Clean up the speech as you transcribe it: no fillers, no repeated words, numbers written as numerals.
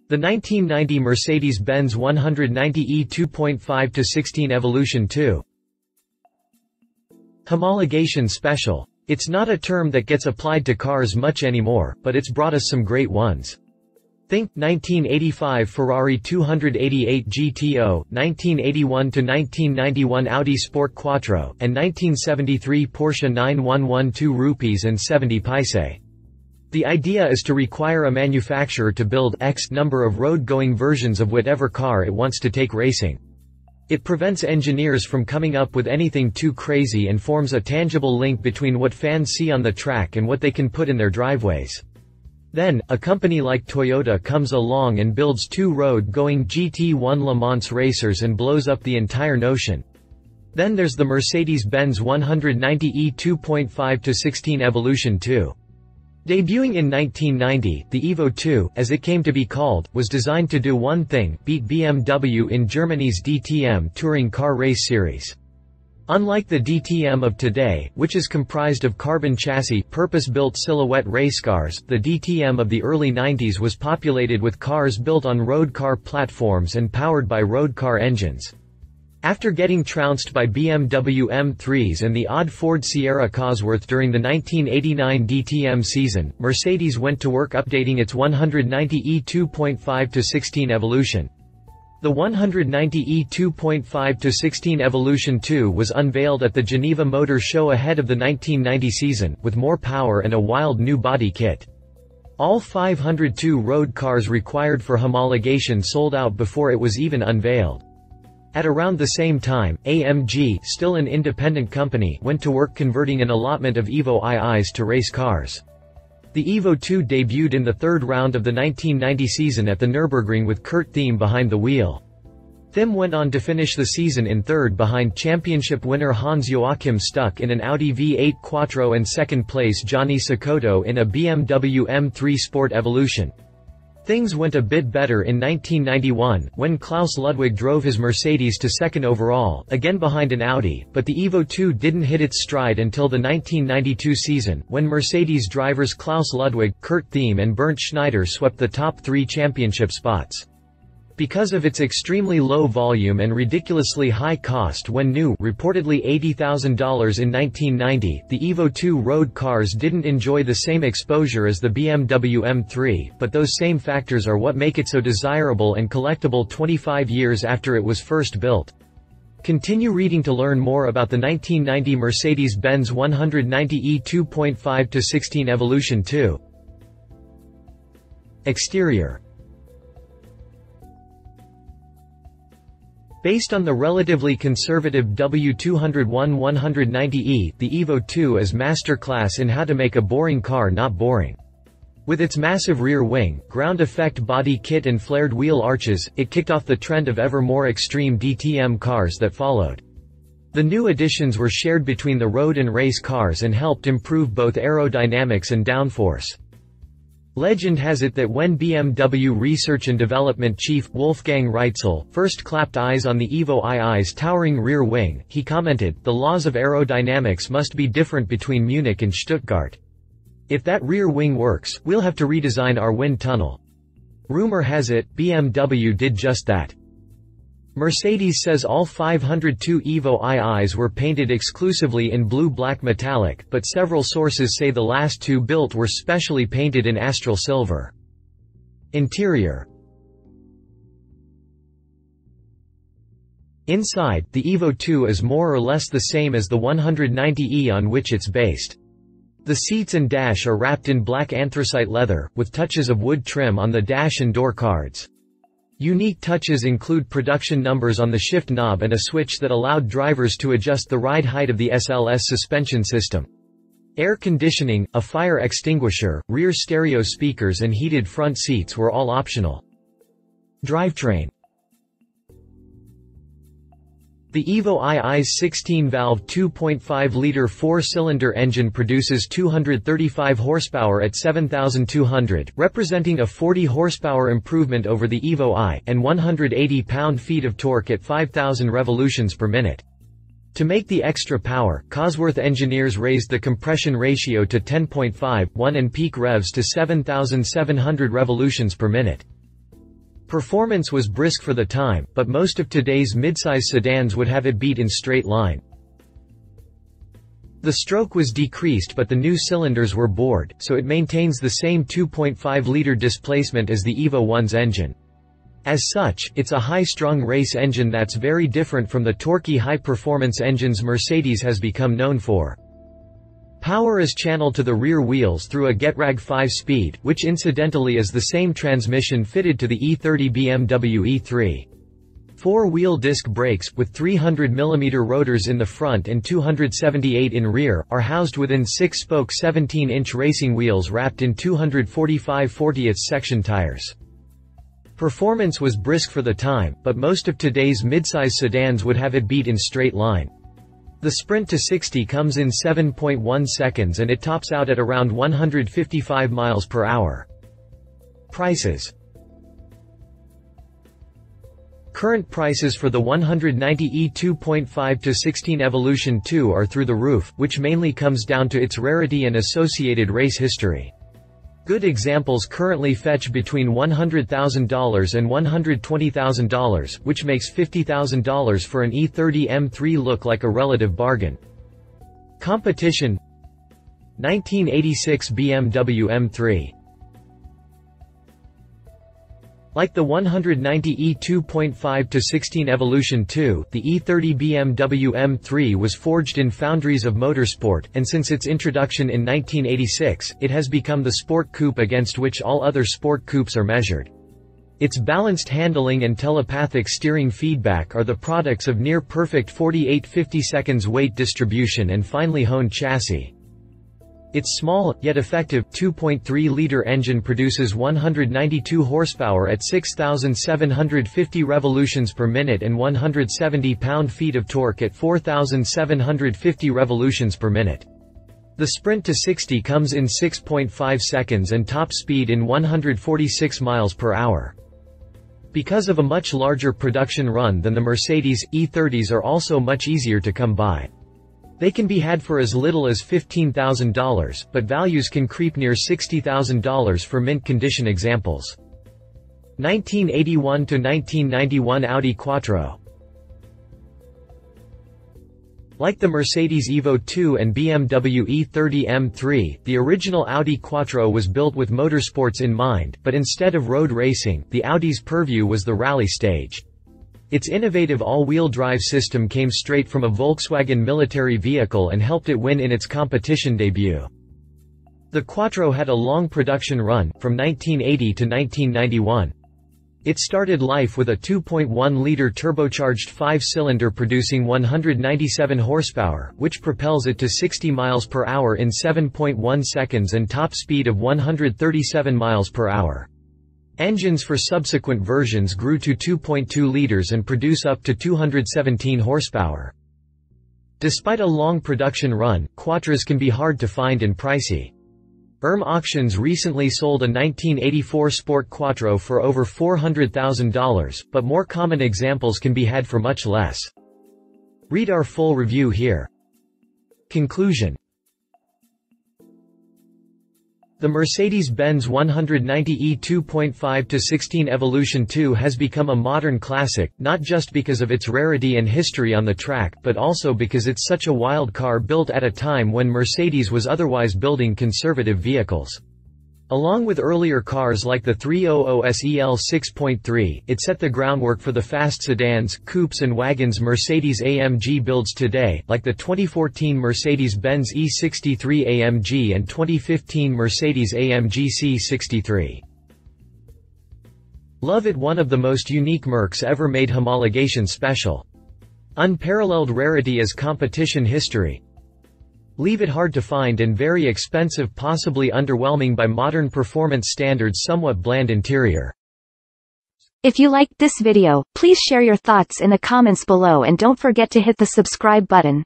The 1990 Mercedes-Benz 190e 2.5-16 Evolution 2. Homologation Special. It's not a term that gets applied to cars much anymore, but it's brought us some great ones. Think 1985 Ferrari 288 GTO, 1981–1991 Audi Sport Quattro, and 1973 Porsche 9112 rupees and 70 paise. The idea is to require a manufacturer to build X number of road-going versions of whatever car it wants to take racing. It prevents engineers from coming up with anything too crazy and forms a tangible link between what fans see on the track and what they can put in their driveways. Then, a company like Toyota comes along and builds 2 road-going GT1 Le Mans racers and blows up the entire notion. Then there's the Mercedes-Benz 190e 2.5-16 Evolution 2. Debuting in 1990, the Evo 2, as it came to be called, was designed to do one thing: beat BMW in Germany's DTM touring car race series. Unlike the DTM of today, which is comprised of carbon chassis, purpose-built silhouette race cars, the DTM of the early 90s was populated with cars built on road car platforms and powered by road car engines. After getting trounced by BMW M3s and the odd Ford Sierra Cosworth during the 1989 DTM season, Mercedes went to work updating its 190e 2.5-16 Evolution. The 190e 2.5-16 Evolution 2 was unveiled at the Geneva Motor Show ahead of the 1990 season, with more power and a wild new body kit. All 502 road cars required for homologation sold out before it was even unveiled. At around the same time, AMG, still an independent company, went to work converting an allotment of Evo IIs to race cars. The Evo 2 debuted in the third round of the 1990 season at the Nürburgring with Kurt Thieme behind the wheel. Thieme went on to finish the season in third behind championship winner Hans-Joachim Stuck in an Audi V8 Quattro and second place Johnny Cecotto in a BMW M3 Sport Evolution. Things went a bit better in 1991, when Klaus Ludwig drove his Mercedes to second overall, again behind an Audi, but the Evo 2 didn't hit its stride until the 1992 season, when Mercedes drivers Klaus Ludwig, Kurt Thieme and Bernd Schneider swept the top 3 championship spots. Because of its extremely low volume and ridiculously high cost when new, reportedly $80,000 in 1990, the Evo 2 road cars didn't enjoy the same exposure as the BMW M3, but those same factors are what make it so desirable and collectible 25 years after it was first built. Continue reading to learn more about the 1990 Mercedes-Benz 190e 2.5-16 Evolution 2. Exterior. Based on the relatively conservative W201 190e, the Evo 2 is masterclass in how to make a boring car not boring. With its massive rear wing, ground effect body kit and flared wheel arches, it kicked off the trend of ever more extreme DTM cars that followed. The new additions were shared between the road and race cars and helped improve both aerodynamics and downforce. Legend has it that when BMW research and development chief, Wolfgang Reitzel, first clapped eyes on the Evo II's towering rear wing, he commented, "The laws of aerodynamics must be different between Munich and Stuttgart. If that rear wing works, we'll have to redesign our wind tunnel." Rumor has it, BMW did just that. Mercedes says all 502 Evo IIs were painted exclusively in blue-black metallic, but several sources say the last 2 built were specially painted in astral silver. Interior. Inside, the Evo 2 is more or less the same as the 190e on which it's based. The seats and dash are wrapped in black anthracite leather, with touches of wood trim on the dash and door cards. Unique touches include production numbers on the shift knob and a switch that allowed drivers to adjust the ride height of the SLS suspension system. Air conditioning, a fire extinguisher, rear stereo speakers and heated front seats were all optional. Drivetrain. The Evo II's 16-valve 2.5-liter 4-cylinder engine produces 235 horsepower at 7,200, representing a 40 horsepower improvement over the Evo I, and 180 pound-feet of torque at 5,000 revolutions per minute. To make the extra power, Cosworth engineers raised the compression ratio to 10.5:1 and peak revs to 7,700 revolutions per minute. Performance was brisk for the time, but most of today's midsize sedans would have it beat in straight line. The stroke was decreased but the new cylinders were bored, so it maintains the same 2.5-liter displacement as the Evo 1's engine. As such, it's a high-strung race engine that's very different from the torquey high-performance engines Mercedes has become known for. Power is channeled to the rear wheels through a Getrag 5-speed, which incidentally is the same transmission fitted to the E30 BMW E3. Four-wheel disc brakes, with 300mm rotors in the front and 278 in rear, are housed within 6-spoke 17-inch racing wheels wrapped in 245/40 section tires. Performance was brisk for the time, but most of today's midsize sedans would have it beat in straight line. The sprint to 60 comes in 7.1 seconds and it tops out at around 155 miles per hour. Prices. Current prices for the 190e 2.5-16 Evolution 2 are through the roof, which mainly comes down to its rarity and associated race history. Good examples currently fetch between $100,000 and $120,000, which makes $50,000 for an E30 M3 look like a relative bargain. Competition: 1986 BMW M3. Like the 190e 2.5-16 Evolution 2, the E30 BMW M3 was forged in foundries of motorsport, and since its introduction in 1986, it has become the sport coupe against which all other sport coupes are measured. Its balanced handling and telepathic steering feedback are the products of near-perfect 48/52 weight distribution and finely honed chassis. Its small, yet effective, 2.3-liter engine produces 192 horsepower at 6,750 revolutions per minute and 170 pound-feet of torque at 4,750 revolutions per minute. The sprint to 60 comes in 6.5 seconds and top speed in 146 miles per hour. Because of a much larger production run than the Mercedes, E30s are also much easier to come by. They can be had for as little as $15,000, but values can creep near $60,000 for mint condition examples. 1981 to 1991 Audi Quattro. Like the Mercedes Evo 2 and BMW E30 M3, the original Audi Quattro was built with motorsports in mind, but instead of road racing, the Audi's purview was the rally stage. Its innovative all-wheel drive system came straight from a Volkswagen military vehicle and helped it win in its competition debut. The Quattro had a long production run, from 1980 to 1991. It started life with a 2.1-liter turbocharged 5-cylinder producing 197 horsepower, which propels it to 60 miles per hour in 7.1 seconds and top speed of 137 miles per hour. Engines for subsequent versions grew to 2.2 liters and produce up to 217 horsepower. Despite a long production run, Quattros can be hard to find and pricey. Auctions recently sold a 1984 Sport Quattro for over $400,000, but more common examples can be had for much less. Read our full review here. Conclusion. The Mercedes-Benz 190e 2.5-16 Evolution 2 has become a modern classic, not just because of its rarity and history on the track, but also because it's such a wild car built at a time when Mercedes was otherwise building conservative vehicles. Along with earlier cars like the 300 SEL 6.3, it set the groundwork for the fast sedans, coupes and wagons Mercedes-AMG builds today, like the 2014 Mercedes-Benz E63 AMG and 2015 Mercedes-AMG C63. Love it, one of the most unique Mercs ever made. Homologation special. Unparalleled rarity as competition history. Leave it hard to find and very expensive, possibly underwhelming by modern performance standards, somewhat bland interior. If you liked this video, please share your thoughts in the comments below and don't forget to hit the subscribe button.